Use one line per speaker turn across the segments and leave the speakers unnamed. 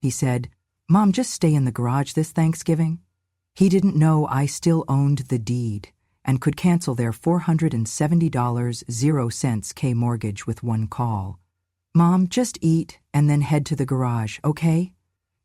He said, "Mom, just stay in the garage this Thanksgiving." He didn't know I still owned the deed and could cancel their $470.00 mortgage with one call. "Mom, just eat and then head to the garage, okay?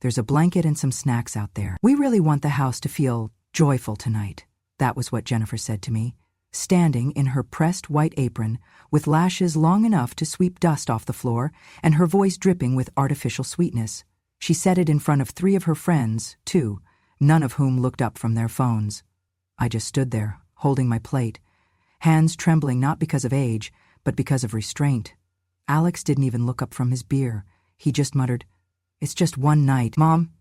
There's a blanket and some snacks out there. We really want the house to feel joyful tonight." That was what Jennifer said to me, standing in her pressed white apron with lashes long enough to sweep dust off the floor and her voice dripping with artificial sweetness. She said it in front of 3 of her friends, too, none of whom looked up from their phones. I just stood there, holding my plate, hands trembling not because of age, but because of restraint. Alex didn't even look up from his beer. He just muttered, "It's just one night. Mom,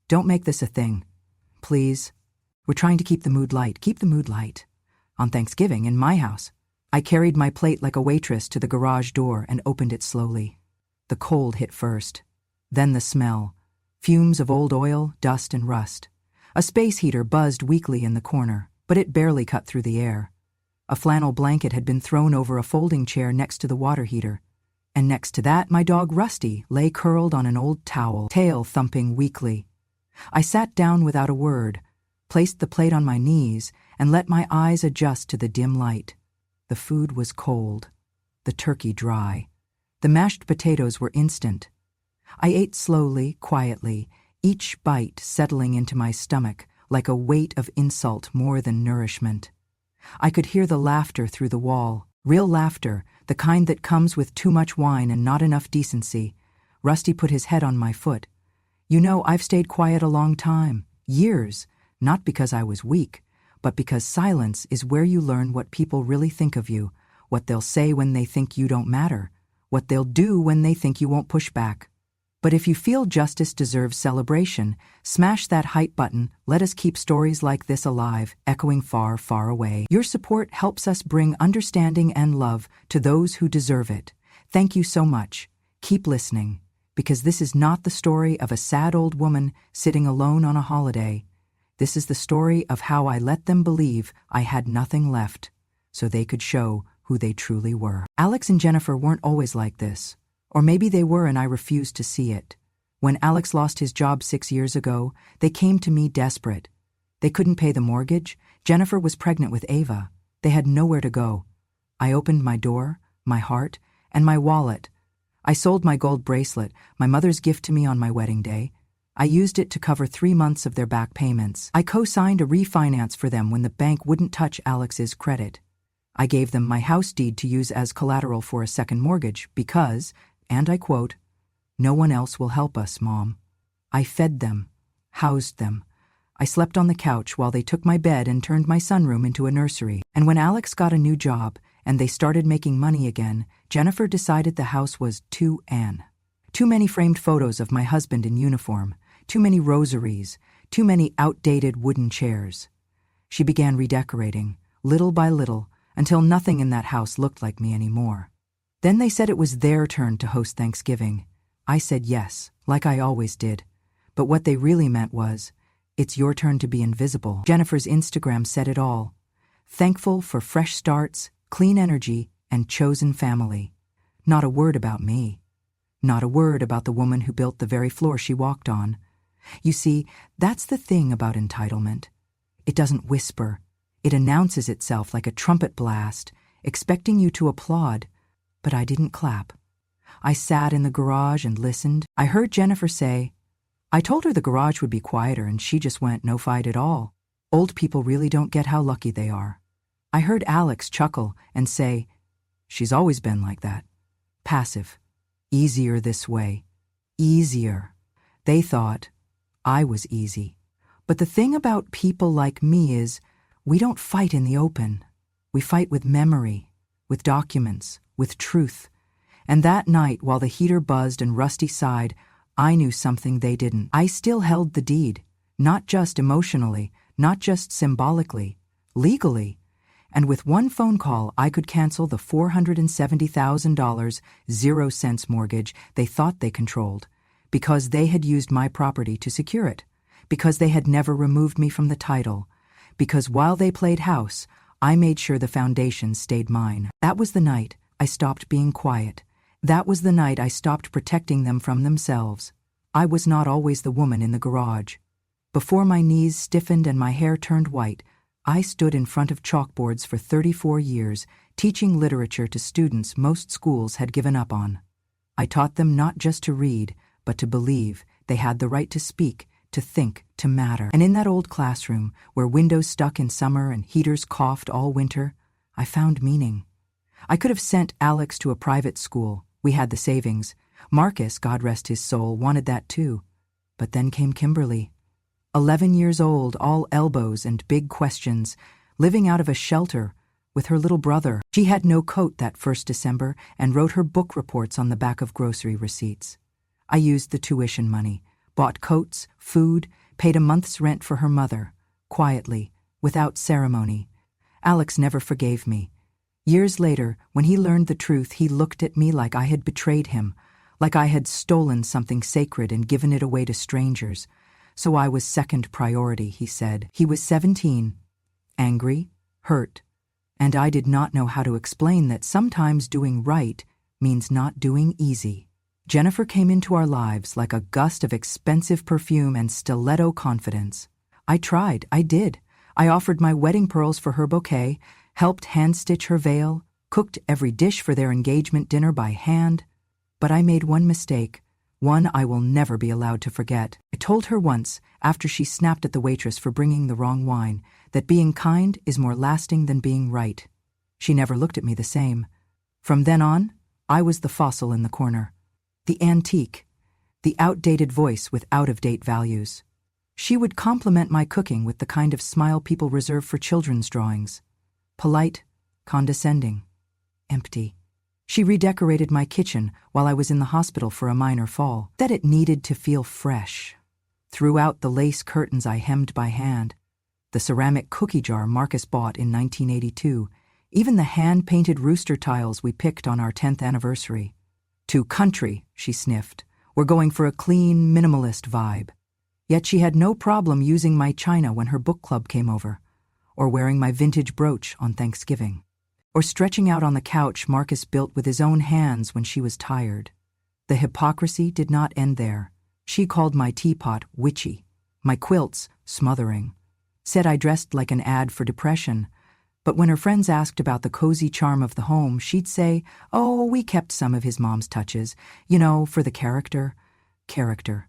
don't make this a thing. Please. We're trying to keep the mood light. Keep the mood light. On Thanksgiving, in my house." I carried my plate like a waitress to the garage door and opened it slowly. The cold hit first, then the smell, fumes of old oil, dust, and rust. A space heater buzzed weakly in the corner, but it barely cut through the air. A flannel blanket had been thrown over a folding chair next to the water heater, and next to that my dog Rusty lay curled on an old towel, tail thumping weakly. I sat down without a word, placed the plate on my knees, and let my eyes adjust to the dim light. The food was cold, the turkey dry. The mashed potatoes were instant. I ate slowly, quietly, each bite settling into my stomach like a weight of insult more than nourishment. I could hear the laughter through the wall, real laughter, the kind that comes with too much wine and not enough decency. Rusty put his head on my foot. "You know, I've stayed quiet a long time, years, not because I was weak, but because silence is where you learn what people really think of you, what they'll say when they think you don't matter, what they'll do when they think you won't push back. But if you feel justice deserves celebration, smash that hype button. Let us keep stories like this alive, echoing far, far away. Your support helps us bring understanding and love to those who deserve it. Thank you so much. Keep listening, because this is not the story of a sad old woman sitting alone on a holiday. This is the story of how I let them believe I had nothing left, so they could show who they truly were." Alex and Jennifer weren't always like this. Or maybe they were and I refused to see it. When Alex lost his job 6 years ago, they came to me desperate. They couldn't pay the mortgage. Jennifer was pregnant with Ava. They had nowhere to go. I opened my door, my heart, and my wallet. I sold my gold bracelet, my mother's gift to me on my wedding day. I used it to cover 3 months of their back payments. I co-signed a refinance for them when the bank wouldn't touch Alex's credit. I gave them my house deed to use as collateral for a second mortgage because, and I quote, "No one else will help us, Mom." I fed them, housed them. I slept on the couch while they took my bed and turned my sunroom into a nursery. And when Alex got a new job and they started making money again, Jennifer decided the house was too many framed photos of my husband in uniform, too many rosaries, too many outdated wooden chairs. She began redecorating, little by little, until nothing in that house looked like me anymore. Then they said it was their turn to host Thanksgiving. I said yes, like I always did. But what they really meant was, "It's your turn to be invisible." Jennifer's Instagram said it all. Thankful for fresh starts, clean energy, and chosen family. Not a word about me. Not a word about the woman who built the very floor she walked on. You see, that's the thing about entitlement. It doesn't whisper. It announces itself like a trumpet blast, expecting you to applaud. But I didn't clap. I sat in the garage and listened. I heard Jennifer say, "I told her the garage would be quieter and she just went, no fight at all. Old people really don't get how lucky they are." I heard Alex chuckle and say, "She's always been like that. Passive. Easier this way. Easier." They thought I was easy. But the thing about people like me is, we don't fight in the open. We fight with memory, with documents, with truth. And that night, while the heater buzzed and Rusty sighed, I knew something they didn't. I still held the deed, not just emotionally, not just symbolically, legally. And with one phone call, I could cancel the $470,000 mortgage they thought they controlled, because they had used my property to secure it, because they had never removed me from the title, because while they played house, I made sure the foundation stayed mine. That was the night I stopped being quiet. That was the night I stopped protecting them from themselves. I was not always the woman in the garage. Before my knees stiffened and my hair turned white, I stood in front of chalkboards for 34 years, teaching literature to students most schools had given up on. I taught them not just to read, but to believe they had the right to speak, to think, to matter. And in that old classroom, where windows stuck in summer and heaters coughed all winter, I found meaning. I could have sent Alex to a private school. We had the savings. Marcus, God rest his soul, wanted that too. But then came Kimberly. 11 years old, all elbows and big questions, living out of a shelter with her little brother. She had no coat that first December and wrote her book reports on the back of grocery receipts. I used the tuition money, bought coats, food, paid a month's rent for her mother, quietly, without ceremony. Alex never forgave me. Years later, when he learned the truth, he looked at me like I had betrayed him, like I had stolen something sacred and given it away to strangers. So I was second priority, he said. He was 17, angry, hurt, and I did not know how to explain that sometimes doing right means not doing easy. Jennifer came into our lives like a gust of expensive perfume and stiletto confidence. I tried, I did. I offered my wedding pearls for her bouquet, helped hand-stitch her veil, cooked every dish for their engagement dinner by hand. But I made one mistake, one I will never be allowed to forget. I told her once, after she snapped at the waitress for bringing the wrong wine, that being kind is more lasting than being right. She never looked at me the same. From then on, I was the fossil in the corner. The antique, the outdated voice with out-of-date values. She would compliment my cooking with the kind of smile people reserve for children's drawings. Polite, condescending, empty. She redecorated my kitchen while I was in the hospital for a minor fall, that it needed to feel fresh. Threw out the lace curtains I hemmed by hand, the ceramic cookie jar Marcus bought in 1982, even the hand-painted rooster tiles we picked on our 10th anniversary. "To country," she sniffed. "We're going for a clean, minimalist vibe." Yet she had no problem using my china when her book club came over, or wearing my vintage brooch on Thanksgiving, or stretching out on the couch Marcus built with his own hands when she was tired. The hypocrisy did not end there. She called my teapot witchy, my quilts smothering, said I dressed like an ad for depression. But when her friends asked about the cozy charm of the home, she'd say, "Oh, we kept some of his mom's touches, for the character." Character.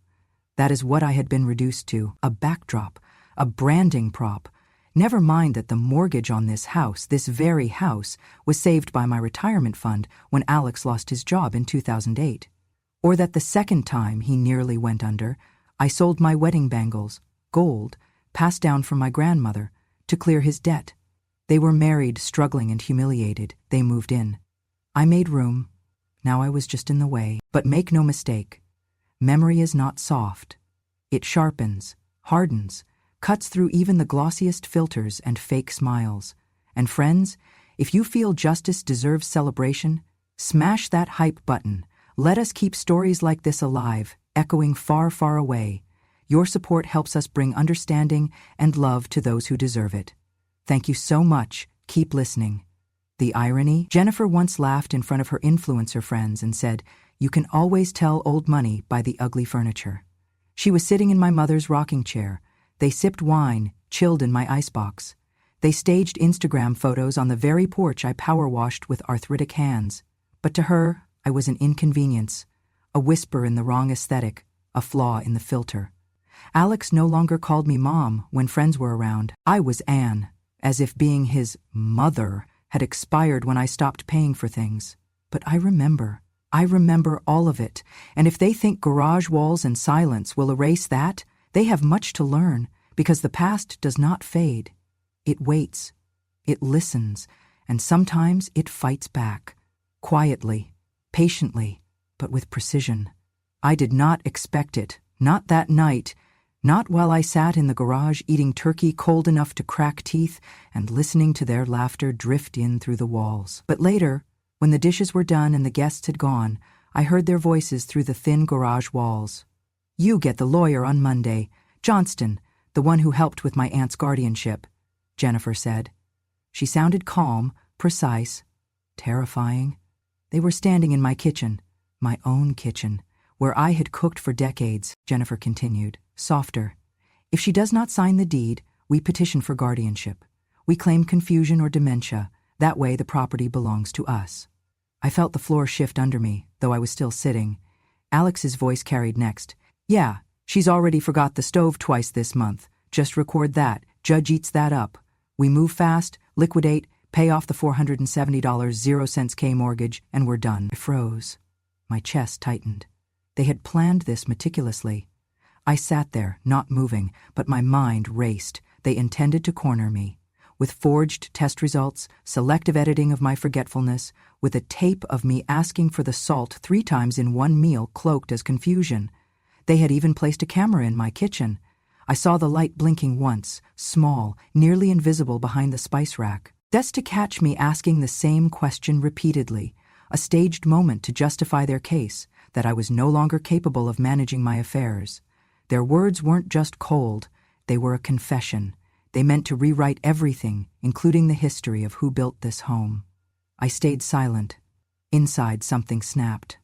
That is what I had been reduced to, a backdrop, a branding prop. Never mind that the mortgage on this house, this very house, was saved by my retirement fund when Alex lost his job in 2008. Or that the second time he nearly went under, I sold my wedding bangles, gold, passed down from my grandmother, to clear his debt. They were married, struggling and humiliated. They moved in. I made room. Now I was just in the way. But make no mistake, memory is not soft. It sharpens, hardens, cuts through even the glossiest filters and fake smiles. And friends, if you feel justice deserves celebration, smash that hype button. Let us keep stories like this alive, echoing far, far away. Your support helps us bring understanding and love to those who deserve it. Thank you so much. Keep listening. The irony? Jennifer once laughed in front of her influencer friends and said, "You can always tell old money by the ugly furniture." She was sitting in my mother's rocking chair. They sipped wine, chilled in my icebox. They staged Instagram photos on the very porch I power washed with arthritic hands. But to her, I was an inconvenience, a whisper in the wrong aesthetic, a flaw in the filter. Alex no longer called me Mom when friends were around. I was Anne, as if being his mother had expired when I stopped paying for things. But I remember all of it, and if they think garage walls and silence will erase that, they have much to learn, because the past does not fade. It waits, it listens, and sometimes it fights back, quietly, patiently, but with precision. I did not expect it, not that night, not while I sat in the garage eating turkey cold enough to crack teeth and listening to their laughter drift in through the walls. But later, when the dishes were done and the guests had gone, I heard their voices through the thin garage walls. "You get the lawyer on Monday. Johnston, the one who helped with my aunt's guardianship," Jennifer said. She sounded calm, precise, terrifying. They were standing in my kitchen, my own kitchen, where I had cooked for decades, Jennifer continued, softer. If she does not sign the deed, we petition for guardianship. We claim confusion or dementia. That way the property belongs to us. I felt the floor shift under me, though I was still sitting. Alex's voice carried next. Yeah, she's already forgot the stove twice this month. Just record that. Judge eats that up. We move fast, liquidate, pay off the $470.00 K mortgage, and we're done. I froze. My chest tightened. They had planned this meticulously. I sat there, not moving, but my mind raced. They intended to corner me. With forged test results, selective editing of my forgetfulness, with a tape of me asking for the salt 3 times in one meal cloaked as confusion. They had even placed a camera in my kitchen. I saw the light blinking once, small, nearly invisible behind the spice rack. That's to catch me asking the same question repeatedly, a staged moment to justify their case, that I was no longer capable of managing my affairs. Their words weren't just cold, they were a confession. They meant to rewrite everything, including the history of who built this home. I stayed silent. Inside, something snapped.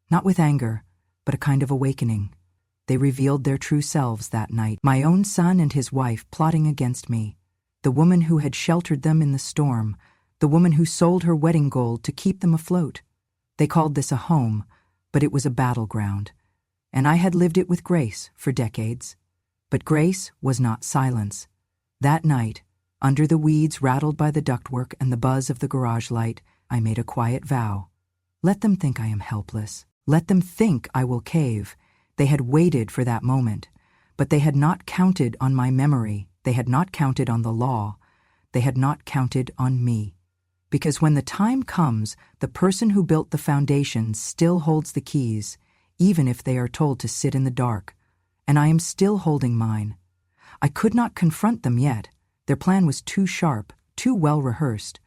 Not with anger, but a kind of awakening. They revealed their true selves that night. My own son and his wife plotting against me. The woman who had sheltered them in the storm. The woman who sold her wedding gold to keep them afloat. They called this a home, but it was a battleground. And I had lived it with grace for decades. But grace was not silence. That night, under the weeds rattled by the ductwork and the buzz of the garage light, I made a quiet vow. Let them think I am helpless. Let them think I will cave. They had waited for that moment, but they had not counted on my memory. They had not counted on the law. They had not counted on me. Because when the time comes, the person who built the foundation still holds the keys, even if they are told to sit in the dark. And I am still holding mine. I could not confront them yet. Their plan was too sharp, too well rehearsed.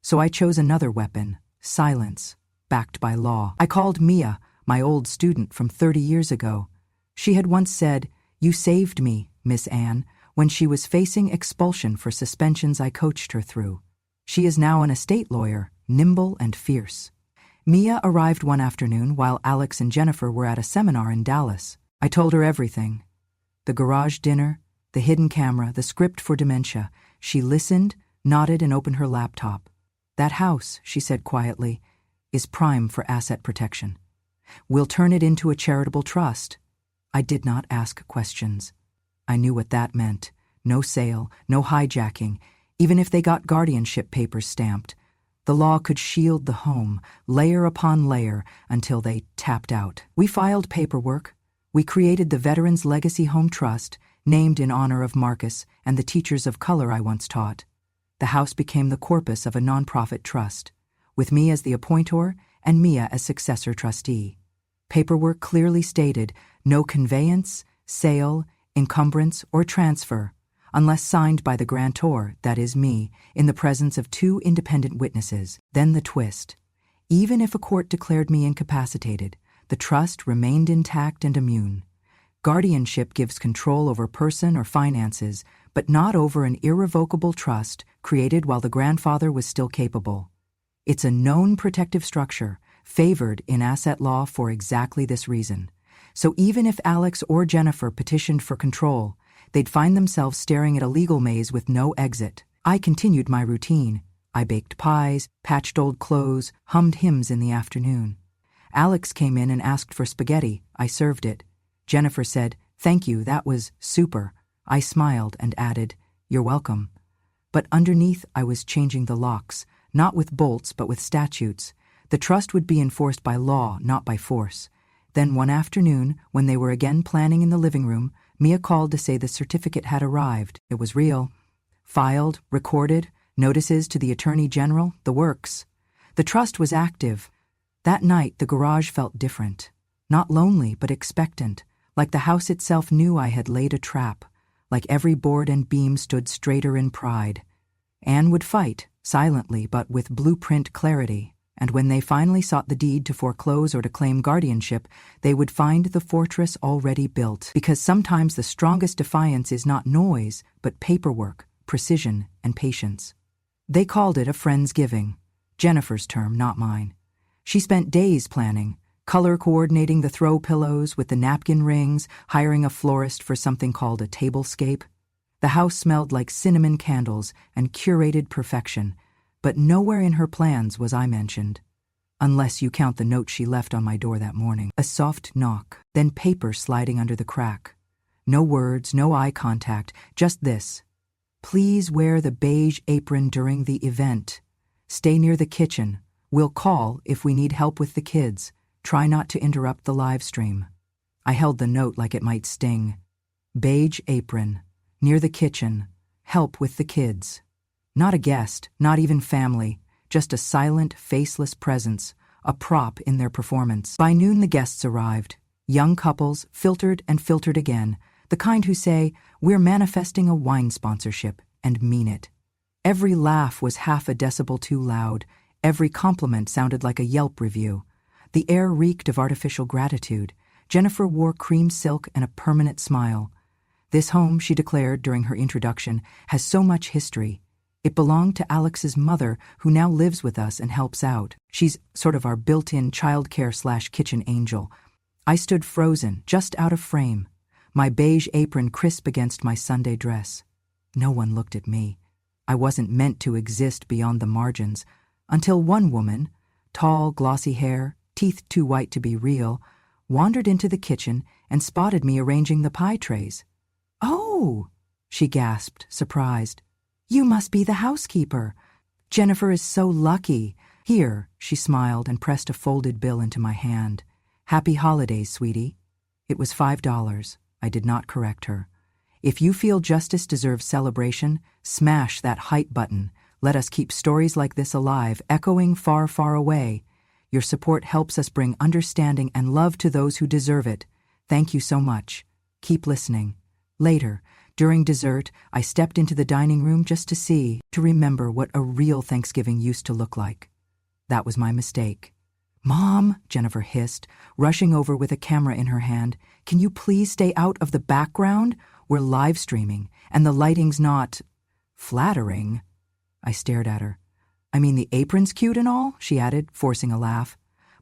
So I chose another weapon, silence, backed by law. I called Mia, my old student from 30 years ago. She had once said, "You saved me, Miss Anne," when she was facing expulsion for suspensions I coached her through. She is now an estate lawyer, nimble and fierce. Mia arrived one afternoon while Alex and Jennifer were at a seminar in Dallas. I told her everything. The garage dinner, the hidden camera, the script for dementia. She listened, nodded, and opened her laptop. That house, she said quietly, is prime for asset protection. We'll turn it into a charitable trust. I did not ask questions. I knew what that meant. No sale, no hijacking. Even if they got guardianship papers stamped, the law could shield the home, layer upon layer, until they tapped out. We filed paperwork. We created the Veterans Legacy Home Trust, named in honor of Marcus and the teachers of color I once taught. The house became the corpus of a nonprofit trust, with me as the appointor and Mia as successor trustee. Paperwork clearly stated no conveyance, sale, encumbrance, or transfer, unless signed by the grantor, that is me, in the presence of 2 independent witnesses. Then the twist. Even if a court declared me incapacitated, the trust remained intact and immune. Guardianship gives control over person or finances, but not over an irrevocable trust created while the grandfather was still capable. It's a known protective structure, favored in asset law for exactly this reason. So even if Alex or Jennifer petitioned for control, they'd find themselves staring at a legal maze with no exit. I continued my routine. I baked pies, patched old clothes, hummed hymns in the afternoon. Alex came in and asked for spaghetti. I served it. Jennifer said, "Thank you, that was super." I smiled and added, "You're welcome." But underneath I was changing the locks, not with bolts but with statutes. The trust would be enforced by law, not by force. Then one afternoon, when they were again planning in the living room, Mia called to say the certificate had arrived. It was real. Filed, recorded, notices to the Attorney General, the works. The trust was active. That night the garage felt different. Not lonely, but expectant. Like the house itself knew I had laid a trap. Like every board and beam stood straighter in pride. Anne would fight, silently but with blueprint clarity. And when they finally sought the deed to foreclose or to claim guardianship, they would find the fortress already built. Because sometimes the strongest defiance is not noise, but paperwork, precision, and patience. They called it a friendsgiving. Jennifer's term, not mine. She spent days planning, color coordinating the throw pillows with the napkin rings, hiring a florist for something called a tablescape. The house smelled like cinnamon candles and curated perfection, but nowhere in her plans was I mentioned. Unless you count the note she left on my door that morning. A soft knock, then paper sliding under the crack. No words, no eye contact, just this. Please wear the beige apron during the event. Stay near the kitchen. We'll call if we need help with the kids. Try not to interrupt the live stream. I held the note like it might sting. Beige apron. Near the kitchen. Help with the kids. Not a guest, not even family. Just a silent, faceless presence, a prop in their performance. By noon the guests arrived. Young couples, filtered and filtered again, the kind who say, "We're manifesting a wine sponsorship," and mean it. Every laugh was half a decibel too loud. Every compliment sounded like a Yelp review. The air reeked of artificial gratitude. Jennifer wore cream silk and a permanent smile. This home, she declared during her introduction, has so much history. It belonged to Alex's mother, who now lives with us and helps out. She's sort of our built-in childcare/kitchen angel. I stood frozen, just out of frame, my beige apron crisp against my Sunday dress. No one looked at me. I wasn't meant to exist beyond the margins, until one woman, tall, glossy hair, teeth too white to be real, wandered into the kitchen and spotted me arranging the pie trays. "Oh," she gasped, surprised. "You must be the housekeeper. Jennifer is so lucky." "Here," she smiled and pressed a folded bill into my hand. "Happy holidays, sweetie." It was $5. I did not correct her. If you feel justice deserves celebration, smash that hype button. Let us keep stories like this alive, echoing far, far away. Your support helps us bring understanding and love to those who deserve it. Thank you so much. Keep listening. Later, during dessert, I stepped into the dining room just to remember what a real Thanksgiving used to look like. That was my mistake. "Mom," Jennifer hissed, rushing over with a camera in her hand, "can you please stay out of the background? We're live streaming, and the lighting's not flattering." I stared at her. "I mean, the apron's cute and all," she added, forcing a laugh.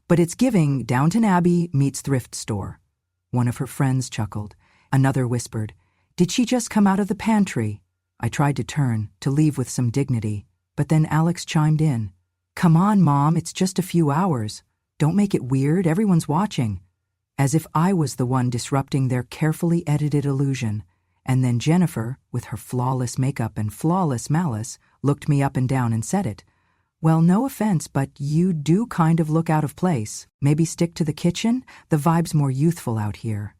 "But it's giving Downton Abbey meets thrift store." One of her friends chuckled. Another whispered, "Did she just come out of the pantry?" I tried to turn, to leave with some dignity, but then Alex chimed in. "Come on, Mom, it's just a few hours. Don't make it weird, everyone's watching." As if I was the one disrupting their carefully edited illusion. And then Jennifer, with her flawless makeup and flawless malice, looked me up and down and said it. "Well, no offense, but you do kind of look out of place. Maybe stick to the kitchen? The vibe's more youthful out here."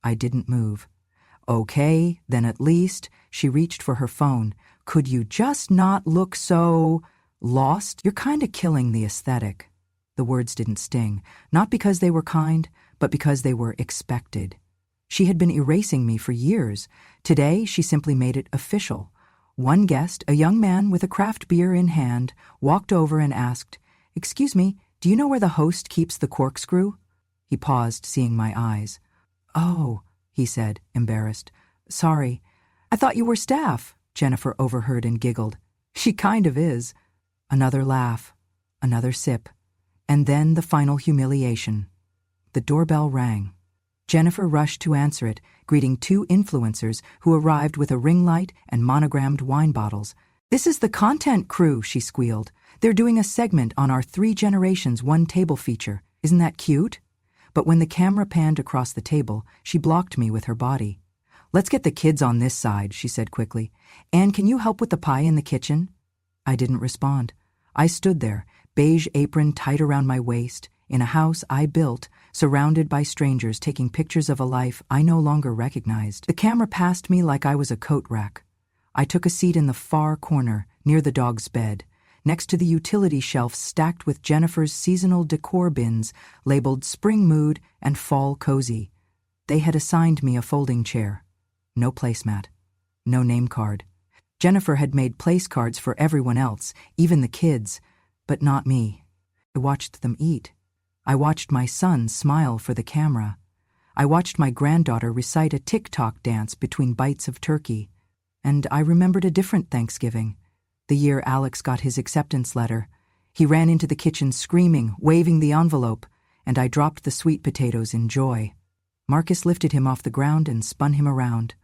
I didn't move. "Okay, then at least," she reached for her phone, "could you just not look so lost? You're kind of killing the aesthetic." The words didn't sting, not because they were kind, but because they were expected. She had been erasing me for years. Today, she simply made it official. One guest, a young man with a craft beer in hand, walked over and asked, "Excuse me, do you know where the host keeps the corkscrew?" He paused, seeing my eyes. "Oh," he said, embarrassed. "Sorry. I thought you were staff," Jennifer overheard and giggled. "She kind of is." Another laugh, another sip, and then the final humiliation. The doorbell rang. Jennifer rushed to answer it, greeting two influencers who arrived with a ring light and monogrammed wine bottles. "This is the content crew," she squealed. "They're doing a segment on our 3 generations, 1 table feature. Isn't that cute?" But when the camera panned across the table, she blocked me with her body. "Let's get the kids on this side," she said quickly. "Anne, can you help with the pie in the kitchen?" I didn't respond. I stood there, beige apron tight around my waist, in a house I built, surrounded by strangers taking pictures of a life I no longer recognized. The camera passed me like I was a coat rack. I took a seat in the far corner, near the dog's bed, next to the utility shelf stacked with Jennifer's seasonal decor bins labeled Spring Mood and Fall Cozy. They had assigned me a folding chair. No placemat. No name card. Jennifer had made place cards for everyone else, even the kids, but not me. I watched them eat. I watched my son smile for the camera. I watched my granddaughter recite a TikTok dance between bites of turkey. And I remembered a different Thanksgiving, the year Alex got his acceptance letter. He ran into the kitchen screaming, waving the envelope, and I dropped the sweet potatoes in joy. Marcus lifted him off the ground and spun him around.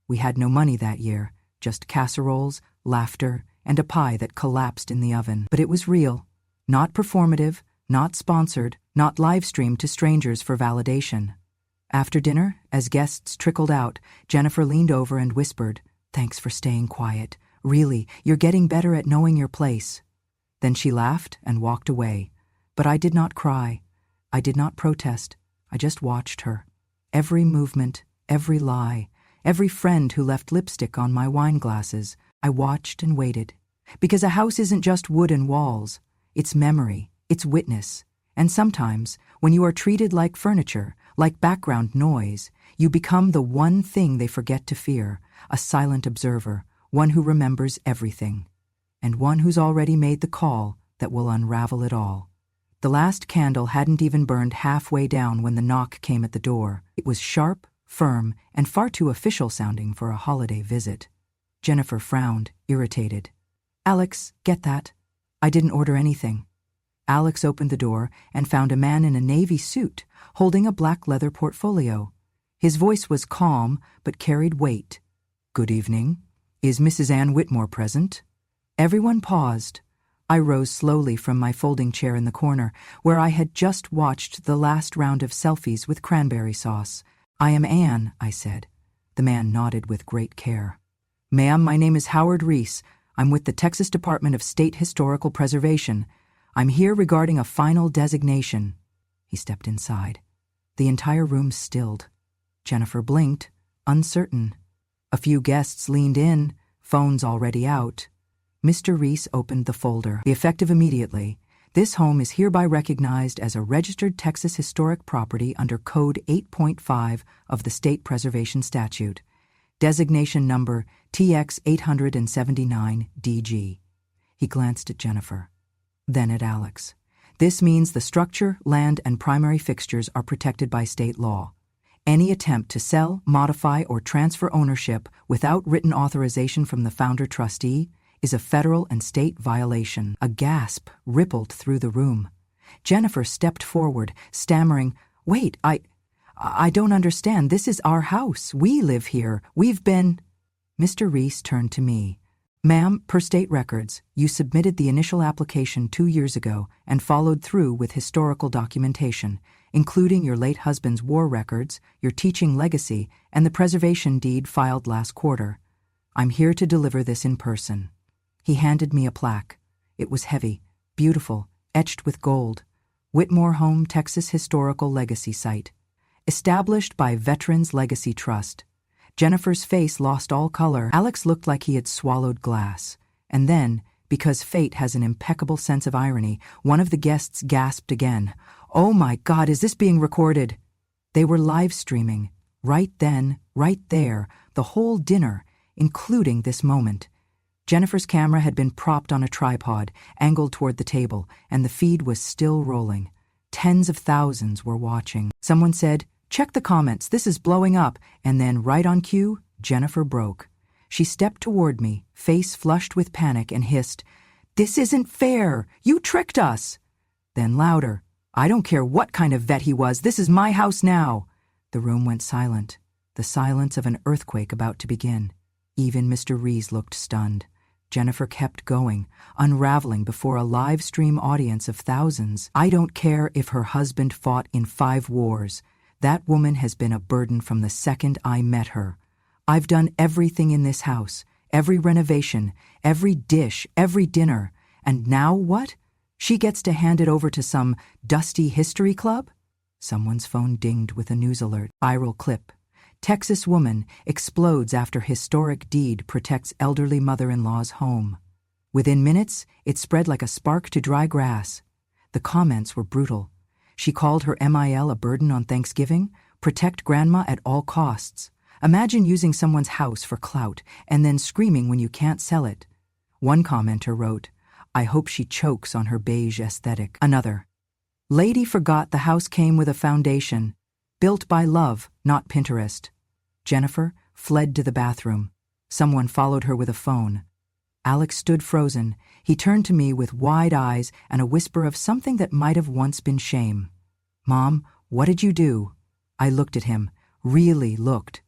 We had no money that year, just casseroles, laughter, and a pie that collapsed in the oven. But it was real, not performative, not sponsored, not live-streamed to strangers for validation. After dinner, as guests trickled out, Jennifer leaned over and whispered, "Thanks for staying quiet. Really, you're getting better at knowing your place." Then she laughed and walked away. But I did not cry. I did not protest. I just watched her. Every movement, every lie, every friend who left lipstick on my wine glasses, I watched and waited. Because a house isn't just wood and walls. It's memory, it's witness. And sometimes, when you are treated like furniture, like background noise, you become the one thing they forget to fear, a silent observer, one who remembers everything, and one who's already made the call that will unravel it all. The last candle hadn't even burned halfway down when the knock came at the door. It was sharp, firm, and far too official-sounding for a holiday visit. Jennifer frowned, irritated. "Alex, get that. I didn't order anything." Alex opened the door and found a man in a navy suit, holding a black leather portfolio. His voice was calm, but carried weight. "Good evening. Is Mrs. Ann Whitmore present?" Everyone paused. I rose slowly from my folding chair in the corner, where I had just watched the last round of selfies with cranberry sauce. "I am Ann," I said. The man nodded with great care. "Ma'am, my name is Howard Reese. I'm with the Texas Department of State Historical Preservation. I'm here regarding a final designation." He stepped inside. The entire room stilled. Jennifer blinked, uncertain. A few guests leaned in, phones already out. Mr. Reese opened the folder. "Effective immediately. This home is hereby recognized as a registered Texas historic property under Code 8.5 of the State Preservation Statute. Designation number TX 879-DG. He glanced at Jennifer, then at Alex. "This means the structure, land, and primary fixtures are protected by state law. Any attempt to sell, modify, or transfer ownership without written authorization from the founder trustee is a federal and state violation." A gasp rippled through the room. Jennifer stepped forward, stammering, "Wait, I don't understand. This is our house. We live here. We've been—" Mr. Reese turned to me. "Ma'am, per state records, you submitted the initial application 2 years ago and followed through with historical documentation, including your late husband's war records, your teaching legacy, and the preservation deed filed last quarter. I'm here to deliver this in person." He handed me a plaque. It was heavy, beautiful, etched with gold. Whitmore Home, Texas Historical Legacy Site. Established by Veterans Legacy Trust. Jennifer's face lost all color. Alex looked like he had swallowed glass. And then, because fate has an impeccable sense of irony, one of the guests gasped again. "Oh my God, is this being recorded?" They were live streaming. Right then, right there, the whole dinner, including this moment. Jennifer's camera had been propped on a tripod, angled toward the table, and the feed was still rolling. Tens of thousands were watching. Someone said, "Check the comments, this is blowing up," and then, right on cue, Jennifer broke. She stepped toward me, face flushed with panic, and hissed, "This isn't fair! You tricked us!" Then louder, "I don't care what kind of vet he was, this is my house now!" The room went silent, the silence of an earthquake about to begin. Even Mr. Reese looked stunned. Jennifer kept going, unraveling before a live stream audience of thousands. "I don't care if her husband fought in 5 wars. That woman has been a burden from the second I met her. I've done everything in this house, every renovation, every dish, every dinner. And now what? She gets to hand it over to some dusty history club?" Someone's phone dinged with a news alert. Viral clip. Texas woman explodes after historic deed protects elderly mother-in-law's home. Within minutes, it spread like a spark to dry grass. The comments were brutal. She called her MIL a burden on Thanksgiving, protect grandma at all costs. Imagine using someone's house for clout and then screaming when you can't sell it. One commenter wrote, "I hope she chokes on her beige aesthetic." Another, "Lady forgot the house came with a foundation. Built by love, not Pinterest." Jennifer fled to the bathroom. Someone followed her with a phone. Alex stood frozen. He turned to me with wide eyes and a whisper of something that might have once been shame. Mom, what did you do? I looked at him, really looked.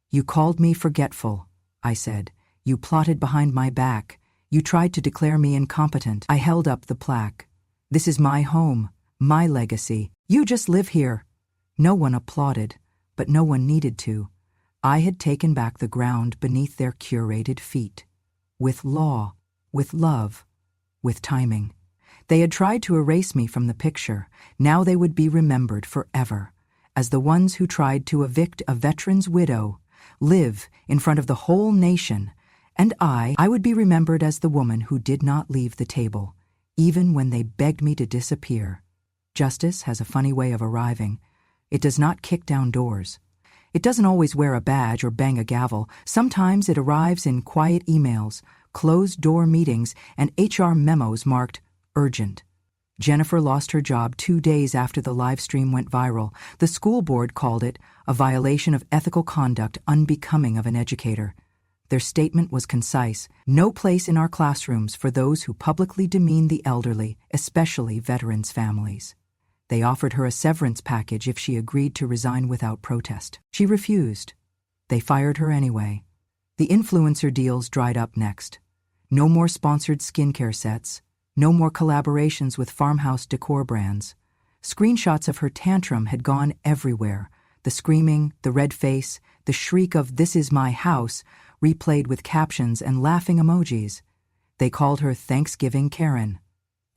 You called me forgetful, I said. You plotted behind my back. You tried to declare me incompetent. I held up the plaque. This is my home, my legacy. You just live here. No one applauded, but no one needed to. I had taken back the ground beneath their curated feet. With law, with love, with timing. They had tried to erase me from the picture. Now they would be remembered forever as the ones who tried to evict a veteran's widow, live in front of the whole nation, and I would be remembered as the woman who did not leave the table, even when they begged me to disappear. Justice has a funny way of arriving. It does not kick down doors. It doesn't always wear a badge or bang a gavel. Sometimes it arrives in quiet emails, closed-door meetings, and HR memos marked urgent. Jennifer lost her job 2 days after the live stream went viral. The school board called it a violation of ethical conduct unbecoming of an educator. Their statement was concise: no place in our classrooms for those who publicly demean the elderly, especially veterans' families. They offered her a severance package if she agreed to resign without protest. She refused. They fired her anyway. The influencer deals dried up next. No more sponsored skincare sets. No more collaborations with farmhouse decor brands. Screenshots of her tantrum had gone everywhere. The screaming, the red face, the shriek of "This is my house," replayed with captions and laughing emojis. They called her Thanksgiving Karen.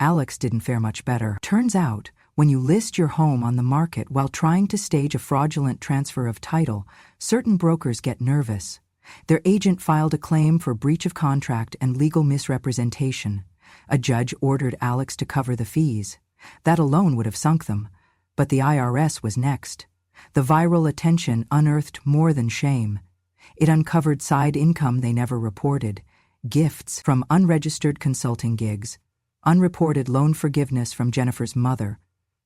Alex didn't fare much better. Turns out, when you list your home on the market while trying to stage a fraudulent transfer of title, certain brokers get nervous. Their agent filed a claim for breach of contract and legal misrepresentation. A judge ordered Alex to cover the fees. That alone would have sunk them. But the IRS was next. The viral attention unearthed more than shame. It uncovered side income they never reported, gifts from unregistered consulting gigs, unreported loan forgiveness from Jennifer's mother,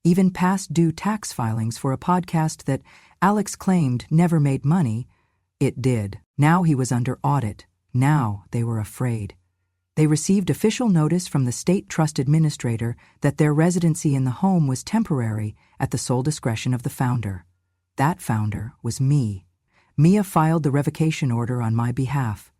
even past due tax filings for a podcast that Alex claimed never made money. It did. Now he was under audit. Now they were afraid. They received official notice from the state trust administrator that their residency in the home was temporary at the sole discretion of the founder. That founder was me. Mia filed the revocation order on my behalf.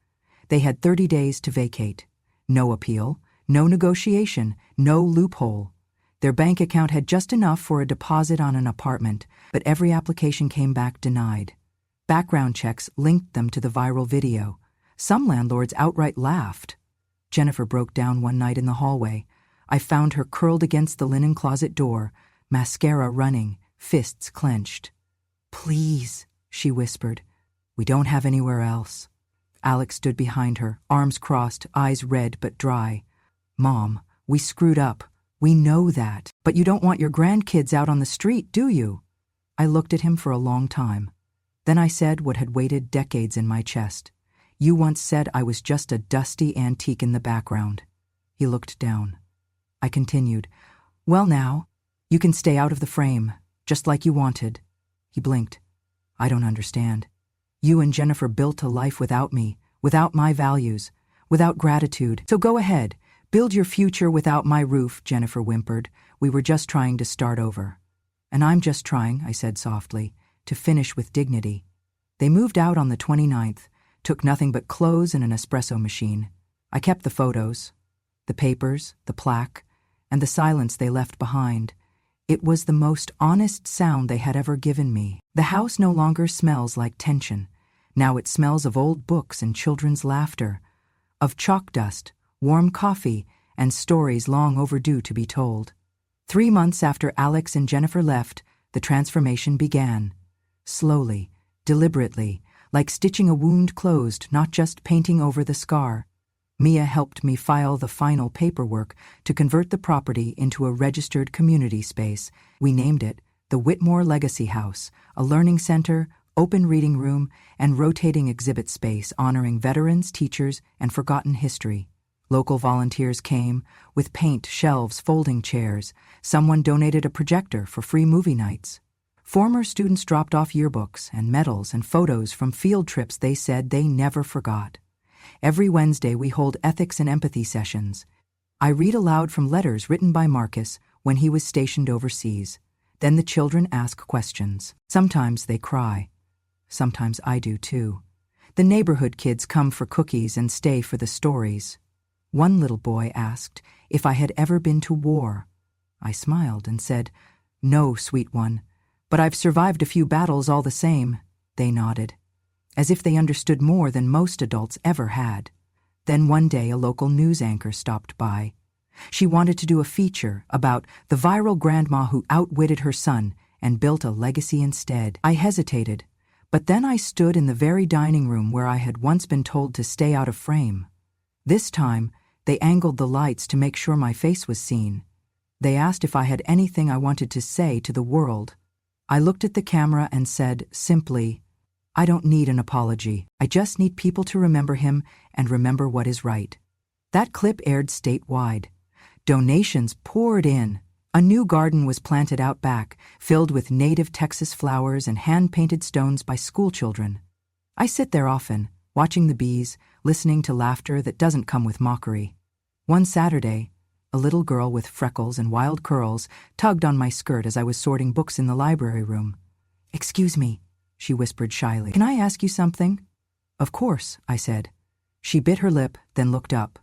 They had 30 days to vacate. No appeal, no negotiation, no loophole. Their bank account had just enough for a deposit on an apartment, but every application came back denied. Background checks linked them to the viral video. Some landlords outright laughed. Jennifer broke down one night in the hallway. I found her curled against the linen closet door, mascara running, fists clenched. "Please," she whispered. "We don't have anywhere else." Alex stood behind her, arms crossed, eyes red but dry. "Mom, we screwed up. We know that. But you don't want your grandkids out on the street, do you?" I looked at him for a long time. Then I said what had waited decades in my chest. "You once said I was just a dusty antique in the background." He looked down. I continued, "Well now, you can stay out of the frame, just like you wanted." He blinked. "I don't understand. You and Jennifer built a life without me, without my values, without gratitude. So go ahead, build your future without my roof," Jennifer whimpered. "We were just trying to start over." "And I'm just trying," I said softly, "to finish with dignity." They moved out on the 29th. Took nothing but clothes and an espresso machine. I kept the photos, the papers, the plaque, and the silence they left behind. It was the most honest sound they had ever given me. The house no longer smells like tension. Now it smells of old books and children's laughter, of chalk dust, warm coffee, and stories long overdue to be told. 3 months after Alex and Jennifer left, the transformation began. Slowly, deliberately, like stitching a wound closed, not just painting over the scar. Mia helped me file the final paperwork to convert the property into a registered community space. We named it the Whitmore Legacy House, a learning center, open reading room, and rotating exhibit space honoring veterans, teachers, and forgotten history. Local volunteers came, with paint, shelves, folding chairs. Someone donated a projector for free movie nights. Former students dropped off yearbooks and medals and photos from field trips they said they never forgot. Every Wednesday we hold ethics and empathy sessions. I read aloud from letters written by Marcus when he was stationed overseas. Then the children ask questions. Sometimes they cry. Sometimes I do too. The neighborhood kids come for cookies and stay for the stories. One little boy asked if I had ever been to war. I smiled and said, "No, sweet one, but I've survived a few battles all the same." They nodded, as if they understood more than most adults ever had. Then one day a local news anchor stopped by. She wanted to do a feature about the viral grandma who outwitted her son and built a legacy instead. I hesitated, but then I stood in the very dining room where I had once been told to stay out of frame. This time, they angled the lights to make sure my face was seen. They asked if I had anything I wanted to say to the world. I looked at the camera and said, simply, "I don't need an apology. I just need people to remember him and remember what is right." That clip aired statewide. Donations poured in. A new garden was planted out back, filled with native Texas flowers and hand-painted stones by schoolchildren. I sit there often, watching the bees, listening to laughter that doesn't come with mockery. One Saturday, a little girl with freckles and wild curls tugged on my skirt as I was sorting books in the library room. "Excuse me," she whispered shyly. "Can I ask you something?" "Of course," I said. She bit her lip, then looked up.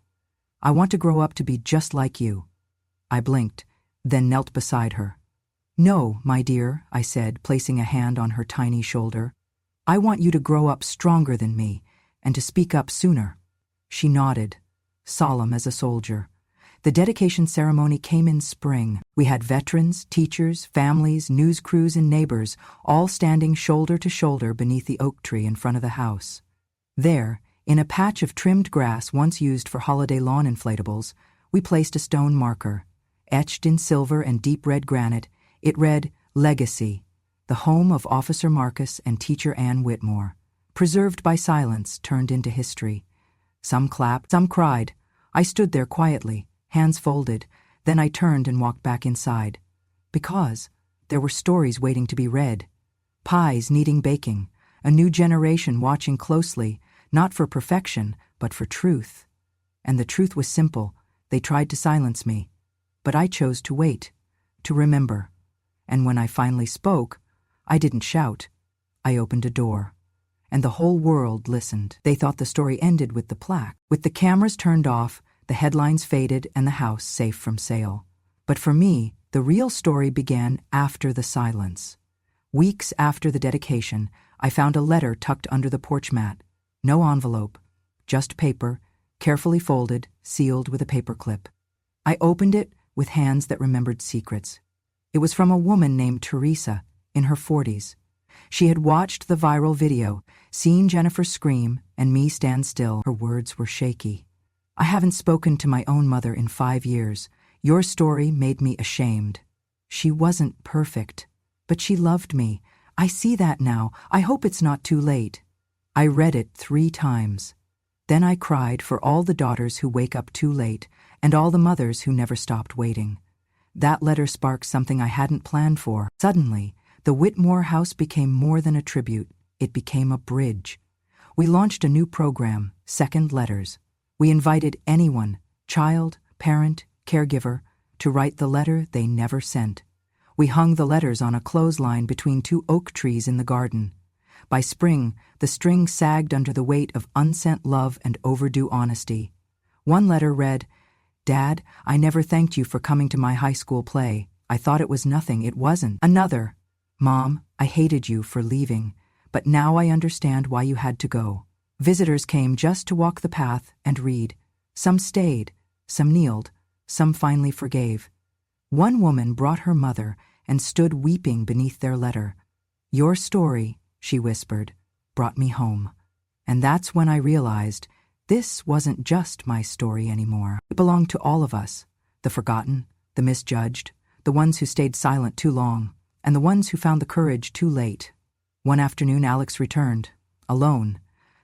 "I want to grow up to be just like you." I blinked, then knelt beside her. "No, my dear," I said, placing a hand on her tiny shoulder. "I want you to grow up stronger than me, and to speak up sooner." She nodded, solemn as a soldier. The dedication ceremony came in spring. We had veterans, teachers, families, news crews, and neighbors, all standing shoulder to shoulder beneath the oak tree in front of the house. There, in a patch of trimmed grass once used for holiday lawn inflatables, we placed a stone marker. Etched in silver and deep red granite, it read, "Legacy, the home of Officer Marcus and Teacher Ann Whitmore, preserved by silence, turned into history." Some clapped, some cried. I stood there quietly, hands folded, then I turned and walked back inside. Because there were stories waiting to be read. Pies needing baking, a new generation watching closely, not for perfection, but for truth. And the truth was simple. They tried to silence me. But I chose to wait, to remember. And when I finally spoke, I didn't shout. I opened a door. And the whole world listened. They thought the story ended with the plaque. With the cameras turned off, the headlines faded, and the house safe from sale. But for me, the real story began after the silence. Weeks after the dedication, I found a letter tucked under the porch mat. No envelope, just paper, carefully folded, sealed with a paperclip. I opened it with hands that remembered secrets. It was from a woman named Teresa, in her 40s. She had watched the viral video, seen Jennifer scream, and me stand still. Her words were shaky. "I haven't spoken to my own mother in 5 years. Your story made me ashamed. She wasn't perfect, but she loved me. I see that now. I hope it's not too late." I read it 3 times. Then I cried for all the daughters who wake up too late and all the mothers who never stopped waiting. That letter sparked something I hadn't planned for. Suddenly, the Whitmore house became more than a tribute. It became a bridge. We launched a new program, Second Letters. We invited anyone, child, parent, caregiver, to write the letter they never sent. We hung the letters on a clothesline between 2 oak trees in the garden. By spring, the string sagged under the weight of unsent love and overdue honesty. One letter read, "Dad, I never thanked you for coming to my high school play. I thought it was nothing. It wasn't." Another, "Mom, I hated you for leaving, but now I understand why you had to go." Visitors came just to walk the path and read. Some stayed, some kneeled, some finally forgave. One woman brought her mother and stood weeping beneath their letter. "Your story," she whispered, "brought me home." And that's when I realized this wasn't just my story anymore. It belonged to all of us, the forgotten, the misjudged, the ones who stayed silent too long, and the ones who found the courage too late. One afternoon, Alex returned, alone.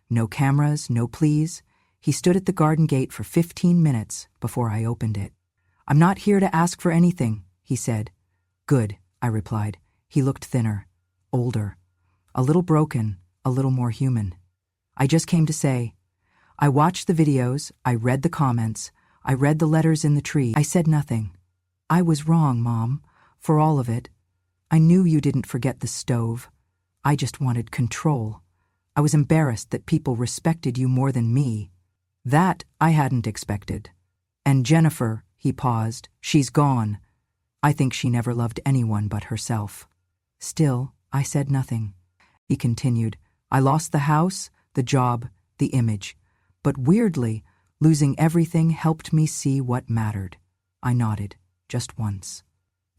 No cameras, no pleas. He stood at the garden gate for 15 minutes before I opened it. "I'm not here to ask for anything," he said. "Good," I replied. He looked thinner, older, a little broken, a little more human. "I just came to say, I watched the videos, I read the comments, I read the letters in the tree. I said nothing. I was wrong, Mom, for all of it. I knew you didn't forget the stove. I just wanted control. I was embarrassed that people respected you more than me. That I hadn't expected. And Jennifer, he paused, she's gone. I think she never loved anyone but herself. Still, I said nothing. He continued, I lost the house, the job, the image. But weirdly, losing everything helped me see what mattered. I nodded, just once.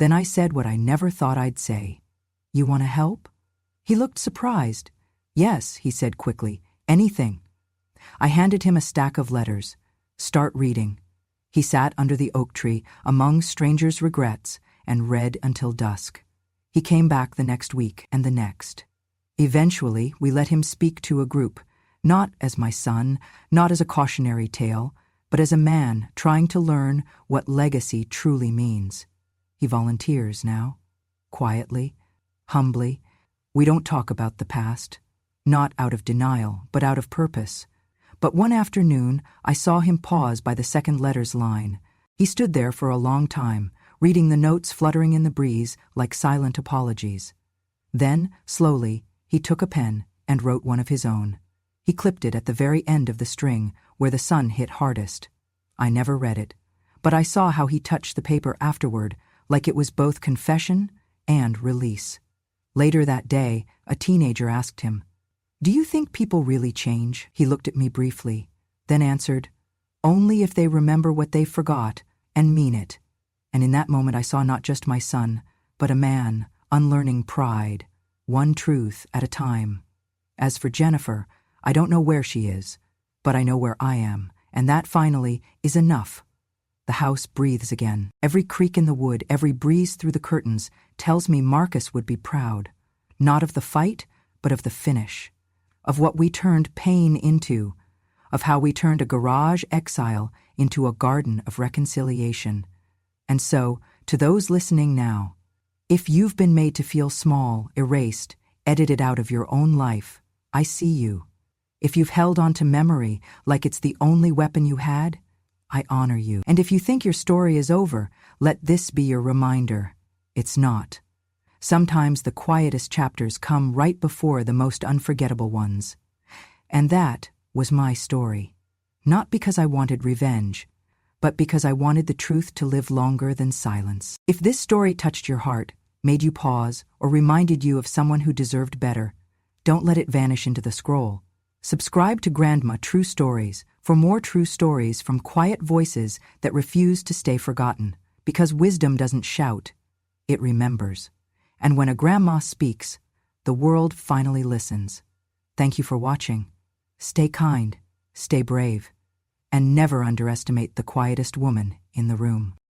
Then I said what I never thought I'd say. You want to help? He looked surprised. Yes, he said quickly, anything. I handed him a stack of letters. Start reading. He sat under the oak tree among strangers' regrets and read until dusk. He came back the next week and the next. Eventually, we let him speak to a group, not as my son, not as a cautionary tale, but as a man trying to learn what legacy truly means. He volunteers now, quietly, humbly. We don't talk about the past, not out of denial, but out of purpose. But one afternoon, I saw him pause by the second letter's line. He stood there for a long time, reading the notes fluttering in the breeze like silent apologies. Then, slowly, he took a pen and wrote one of his own. He clipped it at the very end of the string, where the sun hit hardest. I never read it, but I saw how he touched the paper afterward, like it was both confession and release. Later that day, a teenager asked him, Do you think people really change? He looked at me briefly, then answered, Only if they remember what they forgot and mean it. And in that moment I saw not just my son, but a man unlearning pride, one truth at a time. As for Jennifer, I don't know where she is, but I know where I am, and that finally is enough. The house breathes again. Every creak in the wood, every breeze through the curtains tells me Marcus would be proud, not of the fight, but of the finish, of what we turned pain into, of how we turned a garage exile into a garden of reconciliation. And so, to those listening now, if you've been made to feel small, erased, edited out of your own life, I see you. If you've held on to memory like it's the only weapon you had, I honor you. And if you think your story is over, let this be your reminder. It's not. Sometimes the quietest chapters come right before the most unforgettable ones. And that was my story. Not because I wanted revenge, but because I wanted the truth to live longer than silence. If this story touched your heart, made you pause, or reminded you of someone who deserved better, don't let it vanish into the scroll. Subscribe to Grandma True Stories for more true stories from quiet voices that refuse to stay forgotten, because wisdom doesn't shout, it remembers. And when a grandma speaks, the world finally listens. Thank you for watching. Stay kind, stay brave, and never underestimate the quietest woman in the room.